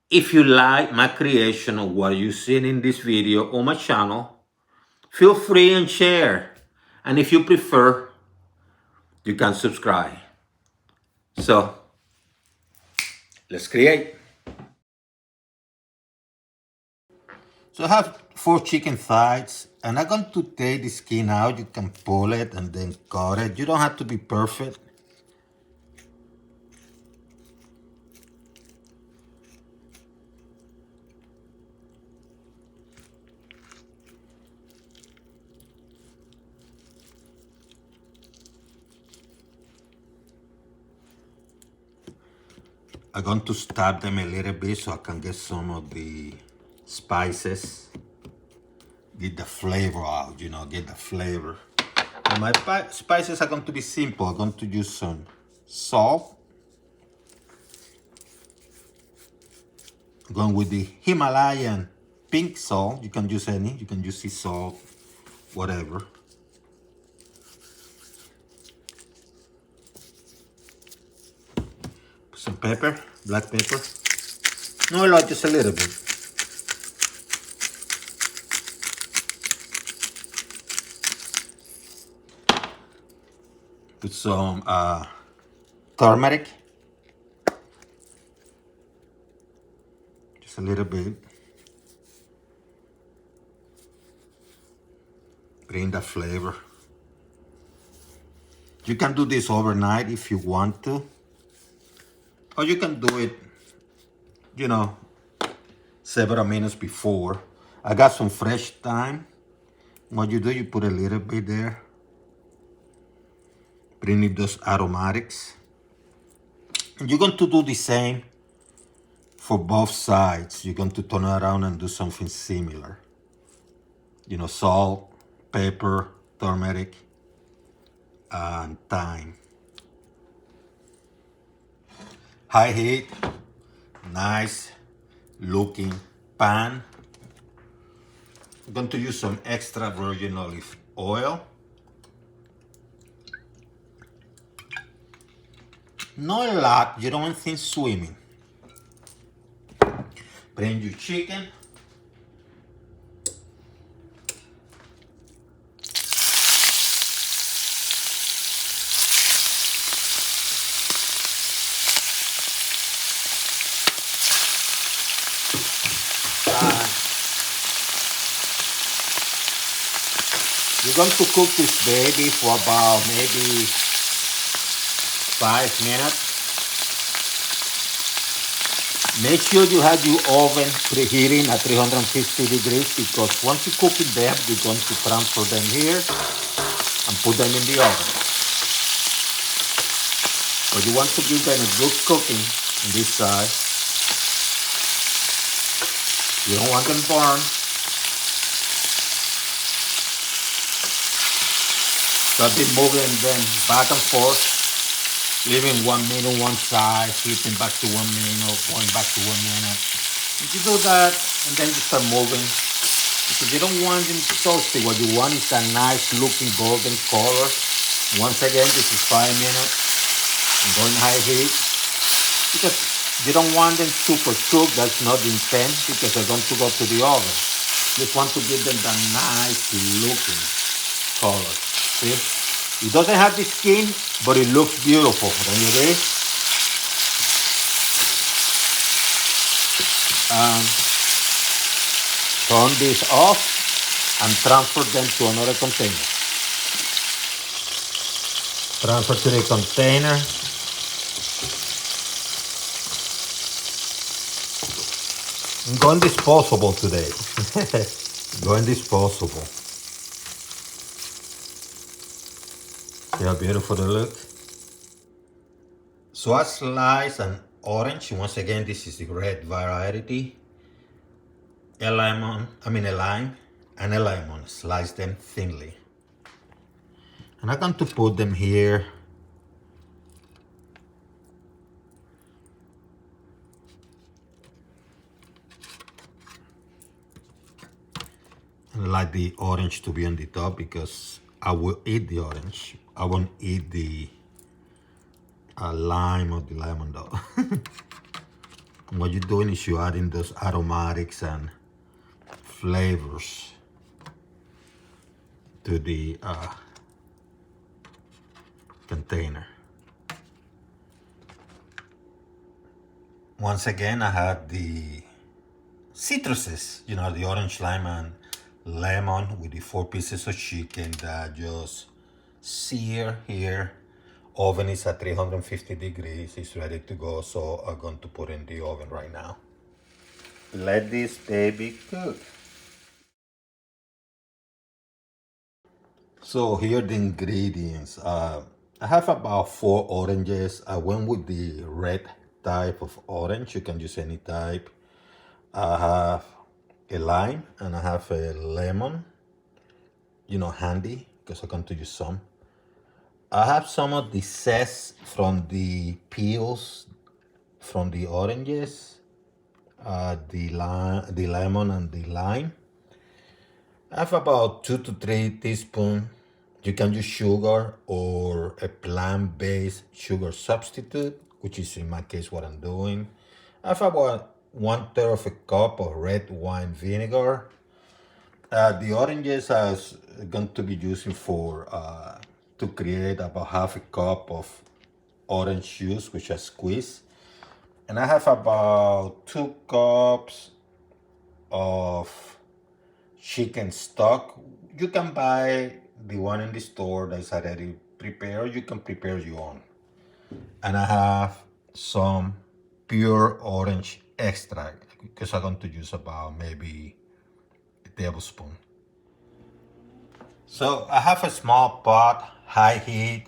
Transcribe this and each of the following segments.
If you like my creation or what you seen in this video on my channel, feel free and share. And if you prefer, you can subscribe. So let's create. So I have 4 chicken thighs, and I'm going to take the skin out. You can pull it and then cut it. You don't have to be perfect. I'm going to stab them a little bit so I can get some of the spices. Get the flavor out, get the flavor. And my spices are going to be simple. I'm going to use some salt. I'm going with the Himalayan pink salt. You can use any. You can use sea salt, whatever. Put some pepper, black pepper. No, I like just a little bit. Put some turmeric. Just a little bit. Bring the flavor. You can do this overnight if you want to. Or you can do it, several minutes before. I got some fresh thyme. What you do, you put a little bit there. Bring in those aromatics. And you're going to do the same for both sides. You're going to turn around and do something similar. Salt, pepper, turmeric, and thyme. High heat, nice looking pan. I'm going to use some extra virgin olive oil. Not a lot, you don't want things swimming. Bring your chicken. You're going to cook this baby for about maybe 5 minutes. Make sure you have your oven preheating at 350 degrees, because once you cook it there, you're going to transfer them here and put them in the oven. But you want to give them a good cooking on this side. You don't want them burned. So I've been moving them back and forth, leaving 1 minute one side, flipping back to 1 minute, going back to 1 minute. If you do that, and then you start moving, because you don't want them toasty. What you want is a nice looking golden color. Once again, this is 5 minutes. I'm going high heat, because you don't want them super cooked. That's not the intent, because they're going to go to the oven. Just want to give them that nice looking color. See? It doesn't have the skin, but it looks beautiful. Don't you agree? Turn this off and transfer them to another container. Transfer to the container. I'm going disposable today. Going disposable. See how beautiful they look? So I slice an orange. Once again, this is the red variety. A lime, and a lemon. Slice them thinly. And I'm going to put them here. And I like the orange to be on the top, because I will eat the orange. I won't eat the lime or the lemon though. What you're doing is you're adding those aromatics and flavors to the container. Once again, I had the citruses, the orange, lime, and lemon with the 4 pieces of chicken that just sear here. Oven is at 350 degrees. It's ready to go, so I'm going to put in the oven right now. Let this baby cook. So here are the ingredients. I have about 4 oranges. I went with the red type of orange. You can use any type. I have a lime and I have a lemon, handy because I'm going to use some. I have some of the zest from the peels from the oranges, the lemon and the lime. I have about 2 to 3 teaspoons. You can use sugar or a plant-based sugar substitute, which is in my case what I'm doing. I have about 1/3 of a cup of red wine vinegar. The oranges I was going to be using for to create about half a cup of orange juice, which I squeeze. And I have about 2 cups of chicken stock. You can buy the one in the store that's already prepared. You can prepare your own. And I have some pure orange extract because I'm going to use about maybe a tablespoon. So I have a small pot, high heat,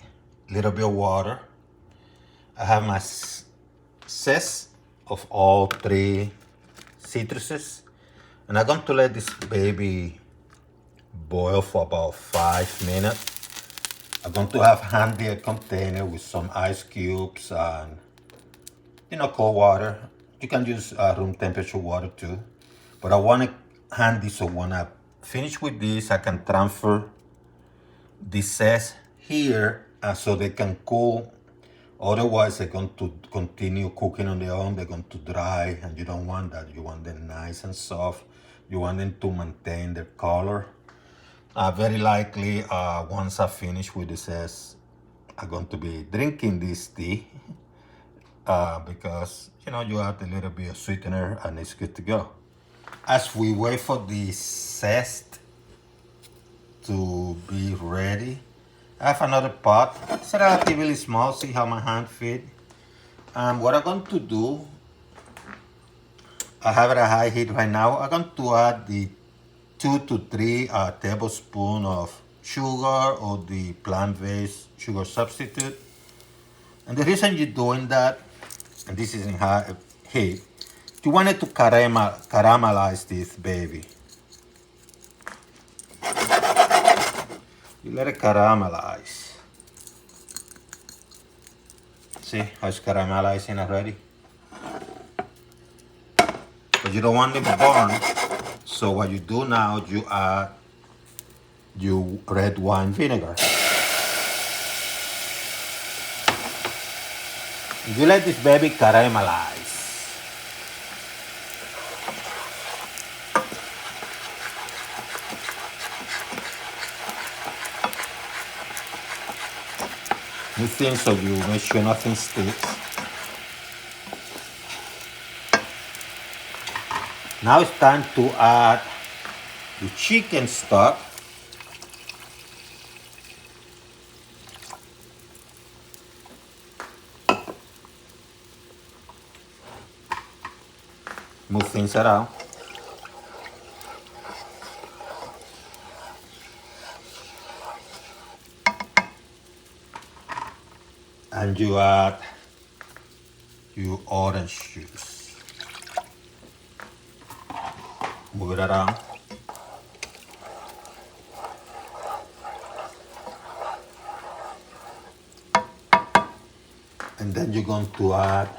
little bit of water. I have my zest of all 3 citruses. And I'm going to let this baby boil for about 5 minutes. I'm going to have handy a container with some ice cubes and cold water. You can use room temperature water too. But I want it handy so when I finish with this, I can transfer the zest here so they can cool. Otherwise, they're going to continue cooking on their own. They're going to dry, and you don't want that. You want them nice and soft. You want them to maintain their color. Very likely, once I finish with the zest, I'm going to be drinking this tea because, you add a little bit of sweetener and it's good to go. As we wait for the zest to be ready, I have another pot. It's relatively small. See how my hand fit. What I'm going to do, I have it at high heat right now. I'm going to add the 2 to 3 tablespoons of sugar or the plant-based sugar substitute. And the reason you're doing that, and this is in high heat, you want it to caramelize this baby. You let it caramelize. See how it's caramelizing already? But you don't want it burn. So what you do now, you add your red wine vinegar. You let this baby caramelize. You think so, you make sure nothing sticks. Now it's time to add the chicken stock. Move things around. And you add your orange juice. Move it around. And then you're going to add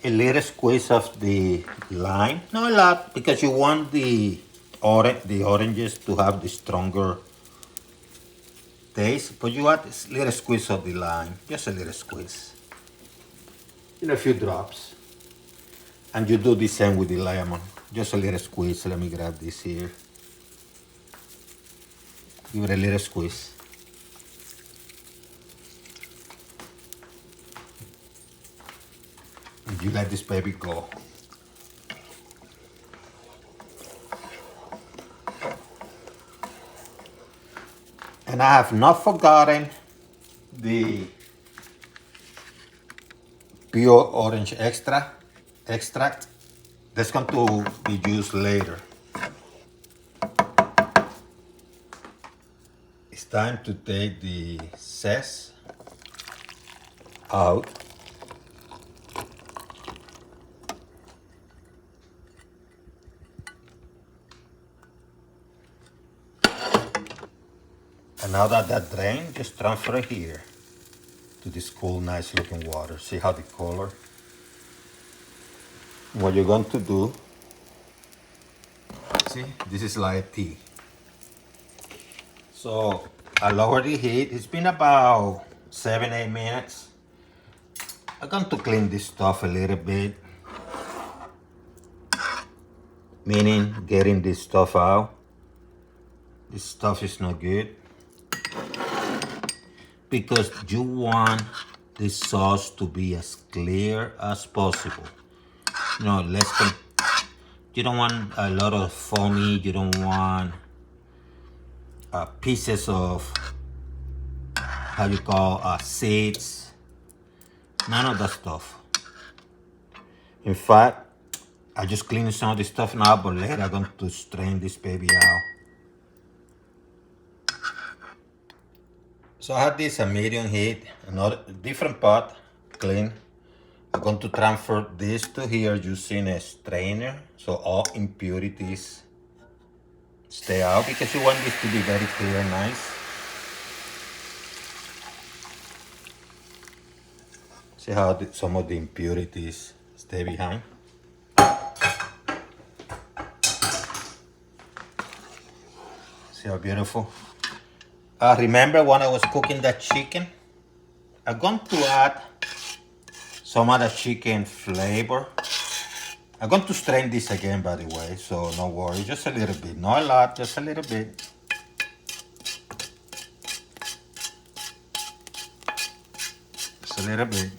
a little squeeze of the lime. Not a lot, because you want the oranges to have the stronger taste. But you add a little squeeze of the lime. Just a little squeeze. A few drops. And you do the same with the lemon. Just a little squeeze. Let me grab this here. Give it a little squeeze. And you let this baby go. And I have not forgotten the pure orange extract that's going to be used later. It's time to take the zest out. And now that that drained, just transfer it here to this cool, nice looking water. See how the color? What you're going to do, see, this is like tea. So I lower the heat. It's been about 7-8 minutes. I'm going to clean this stuff a little bit, meaning getting this stuff out. This stuff is not good because you want this sauce to be as clear as possible. You know, you don't want a lot of foamy. You don't want pieces of how you call seeds. None of that stuff. In fact, I just cleaned some of this stuff now, but later I'm going to strain this baby out. So I had this a medium heat, another different pot, clean. I'm going to transfer this to here using a strainer, so all impurities stay out, because you want this to be very clear and nice. See how some of the impurities stay behind. See how beautiful. Remember when I was cooking that chicken? I'm going to add some of the chicken flavor. I'm going to strain this again, by the way, so no worry. Just a little bit, not a lot, just a little bit. Just a little bit.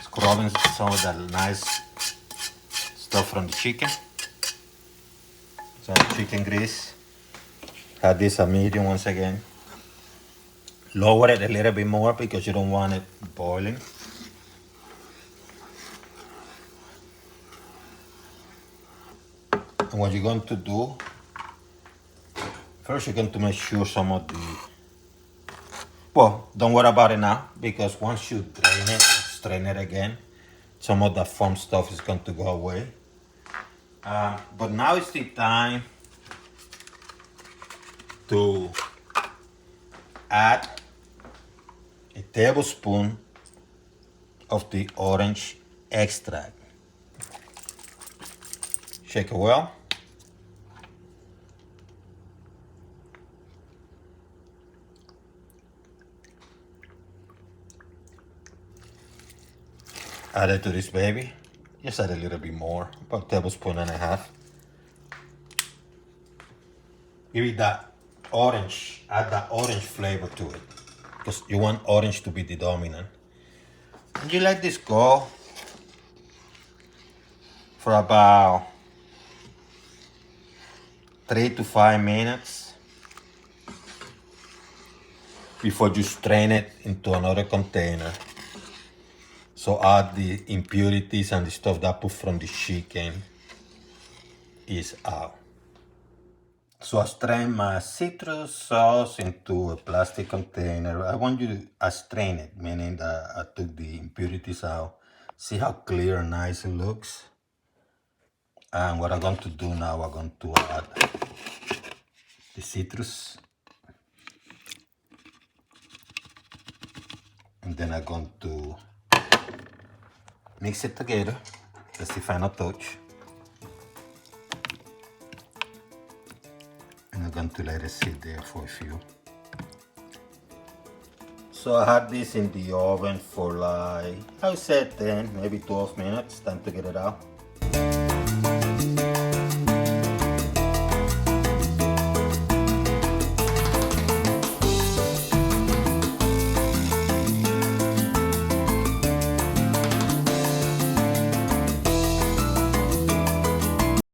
Scrubbing some of that nice stuff from the chicken. Some chicken grease. Had this a medium once again. Lower it a little bit more because you don't want it boiling. And what you're going to do, first you're going to make sure some of the, well, don't worry about it now, because once you drain it, strain it again, some of the foam stuff is going to go away. But now is the time to add a tablespoon of the orange extract. Shake it well. Add it to this baby. Just add a little bit more, about a tablespoon and a half. Give it that orange, add that orange flavor to it, because you want orange to be the dominant. And you let this go for about 3 to 5 minutes before you strain it into another container. So all the impurities and the stuff that I put from the chicken is out. So I strain my citrus sauce into a plastic container. I want you to strain it, meaning that I took the impurities out. See how clear and nice it looks? And what I'm going to do now, I'm going to add the citrus. And then I'm going to mix it together. That's the final touch. And I'm going to let it sit there for a few. So I had this in the oven for like, I would say 10, maybe 12 minutes. Time to get it out.